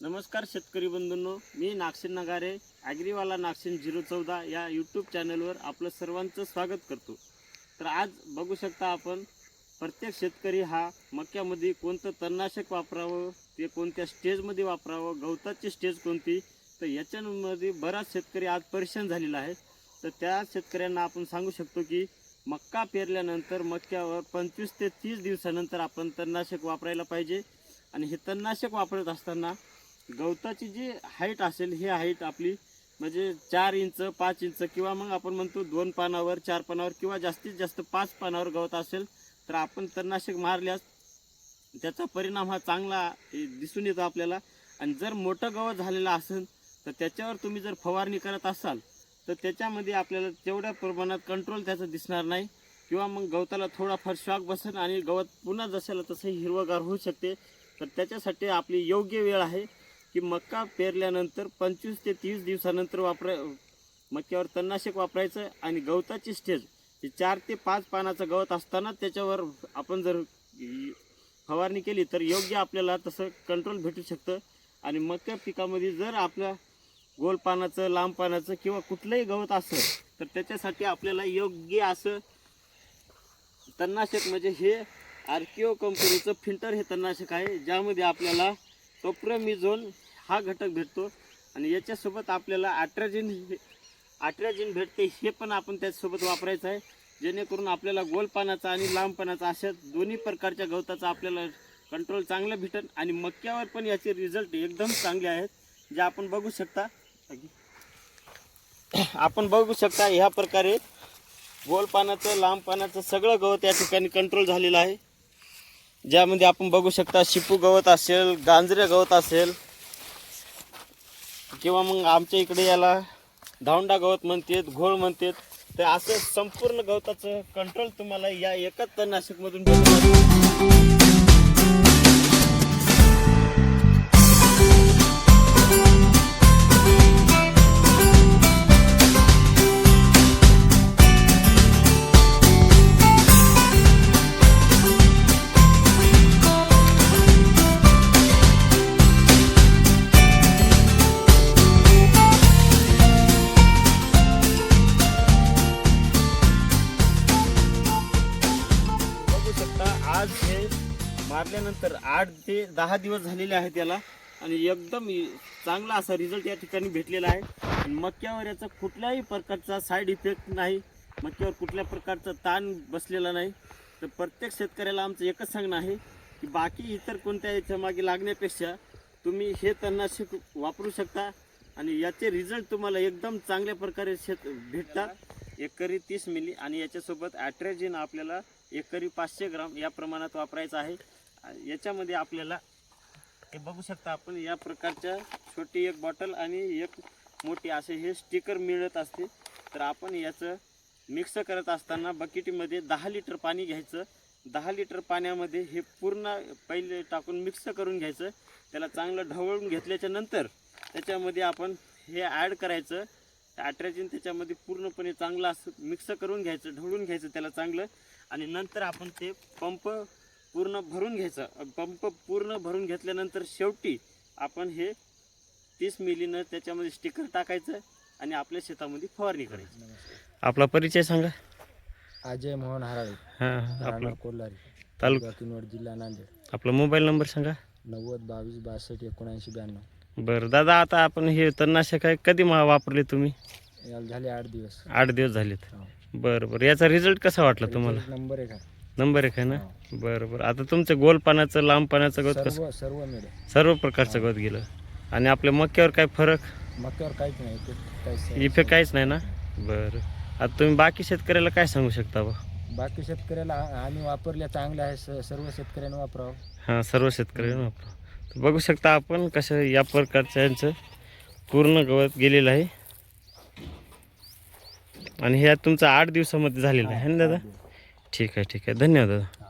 नमस्कार शेतकरी बंधूंनो, मी नागसेन नगारे ॲग्रीवाला नागसेन 014 या यूट्यूब चॅनलवर आपलं सर्वांचं स्वागत करतो। तर आज बघू शकता आपण प्रत्येक शेतकरी हा मक्यामध्ये कोणतं तणनाशक वापरावं, ते कोणत्या स्टेजमध्ये वापरावं, गवताची स्टेज कोणती, तर याच्यामध्ये बराच शेतकरी आज परेशान झालेला आहे। तर त्या शेतकऱ्यांना आपण सांगू शकतो की मक्का पेरल्यानंतर मक्यावर 25 ते 30 दिवसानंतर आपण तणनाशक वापरायला पाहिजे। आणि हे तणनाशक वापरत असताना गवताची जी हाईट असेल ही हाईट आपली म्हणजे 4 इंच 5 इंच किंवा मग आपण म्हणतो 2 पानावर 4 पानावर किंवा जास्तीत जास्त 5 पानावर गवत असेल तर आपण तणनाशक मारल्यास त्याचा परिणाम हा चांगला दिसून येतो आपल्याला। आणि जर मोठं गवत झालेलं असेल तर त्याच्यावर तुम्ही जर फवारणी करत असाल तर त्याच्यामध्ये आपल्याला तेवढ्या प्रमाणात कंट्रोल त्याचं दिसणार नाही किंवा मग गवताला थोडाफार शॉक बसेल आणि गवत पुन्हा जशाला तसं हिरवगार होऊ शकते। तर त्याच्यासाठी आपली योग्य वेळ आहे की मक्का पेरल्यानंतर 25 ते 30 दिवसानंतर मक्यावर तणनाशक वापरायचं। आणि गवताची स्टेज ही 4 ते 5 पानाचं गवत असताना त्याच्यावर आपण जर फवारणी केली तर योग्य आपल्याला तसं कंट्रोल भेटू शकतं। आणि मक्या पिकामध्ये जर आपल्या गोल पानाचं लांब पानाचं किंवा कुठलंही गवत असेल तर त्याच्यासाठी आपल्याला योग्य असं तणनाशक म्हणजे हे आर्किओ कंपनीचं फिल्टर हे तणनाशक आहे, ज्यामध्ये आपल्याला टोप्रमिझोन हा घटक भेटतो। आणि याच्यासोबत आपल्याला अट्राजिन भेटते, हे पण आपण त्याच्यासोबत वापरायचं आहे, जेणेकरून आपल्याला गोल पानाचा आणि लांब पानाचा अशा दोन्ही प्रकारच्या गवताचा आपल्याला कंट्रोल चांगला भेटेल। आणि मक्यावर पण याचे रिझल्ट एकदम चांगले आहेत, जे आपण बघू शकता। ह्या प्रकारे गोल पानाचं लांब पानाचं सगळं गवत या ठिकाणी कंट्रोल झालेलं आहे, ज्यामध्ये आपण बघू शकता शिपू गवत असेल, गांजरे गवत असेल किंवा मग आमच्या इकडे याला धावंडा गवत म्हणतात, घोळ म्हणतात। तर असं संपूर्ण गवताचं कंट्रोल तुम्हाला या एकाच तणनाशकमधून भेटणार। आज हे मारल्यानंतर 8 ते 10 दिवस झालेले आहेत याला, आणि एकदम चांगला असा रिझल्ट या ठिकाणी भेटलेला आहे। मक्यावर याचा कुठल्याही प्रकारचा साईड इफेक्ट नाही, मक्यावर कुठल्या प्रकारचा ताण बसलेला नाही। तर प्रत्येक शेतकऱ्याला आमचं एकच सांगणं आहे की बाकी इतर कोणत्या याच्या मागे लागण्यापेक्षा तुम्ही हे तणनाशक वापरू शकता आणि याचे रिझल्ट तुम्हाला एकदम चांगल्या प्रकारे भेटतात। एकरी 30 मिली आणि याच्यासोबत ॲट्राजिन आपल्याला एकरी 500 ग्राम या प्रमाणात वापरायचं आहे। याच्यामध्ये आपल्याला हे बघू शकता आपण या प्रकारच्या छोटी एक बॉटल आणि एक मोठी असे हे स्टिकर मिळत असते। तर आपण याचं मिक्स करत असताना बकेटीमध्ये 10 लिटर पाणी घ्यायचं, 10 लिटर पाण्यामध्ये हे पूर्ण पहिले टाकून मिक्स करून घ्यायचं, त्याला चांगलं ढवळून घेतल्याच्या नंतर त्याच्यामध्ये आपण हे ॲड करायचं ॲट्राजिन, त्याच्यामध्ये पूर्णपणे चांगलं असं मिक्स करून घ्यायचं, ढवळून घ्यायचं त्याला चांगलं। आणि नंतर आपण ते पंप पूर्ण भरून घ्यायचं, पंप पूर्ण भरून घेतल्यानंतर शेवटी आपण हे 30 मिलीनं त्याच्यामध्ये स्टिकर टाकायचं आणि आपल्या शेतामध्ये फवारणी करायची। आपला परिचय सांगा। अजय मोहन हराळे, आपला कोल्हारी, तालुका किनवट, जिल्हा नांदेड। आपला मोबाईल नंबर सांगा। 90 22 62 79 92। बरं दादा, आता आपण हे तणनाशक आहे कधी वापरले तुम्ही? याला झाले 8 दिवस। 8 दिवस झालेत। बरं बरं, याचा रिझल्ट कसा वाटला तुम्हाला? नंबर 1 आहे। नंबर 1 आहे ना? बरं बरं, आता तुमचं गोल पानाचं लांब पानाचं गवत कसं? सर्व प्रकारचं गवत गेलं। आणि आपल्या मक्यावर काय फरक? मक्यावर काहीच नाही, इफेक्ट काहीच नाही ना? बरं, आता तुम्ही बाकी शेतकऱ्याला काय सांगू शकता बा? बाकी शेतकऱ्याला आम्ही वापरल्या चांगल्या आहे, सर्व शेतकऱ्यांनी वापरावं। हां, सर्व शेतकऱ्यांनी वापरावं। बघू शकता आपण कसं या प्रकारचं यांचं पूर्ण गवत गेलेलं आहे। आणि हे तुमचं 8 दिवसामध्ये झालेलं आहे ना दादा? ठीक आहे, धन्यवाद दादा।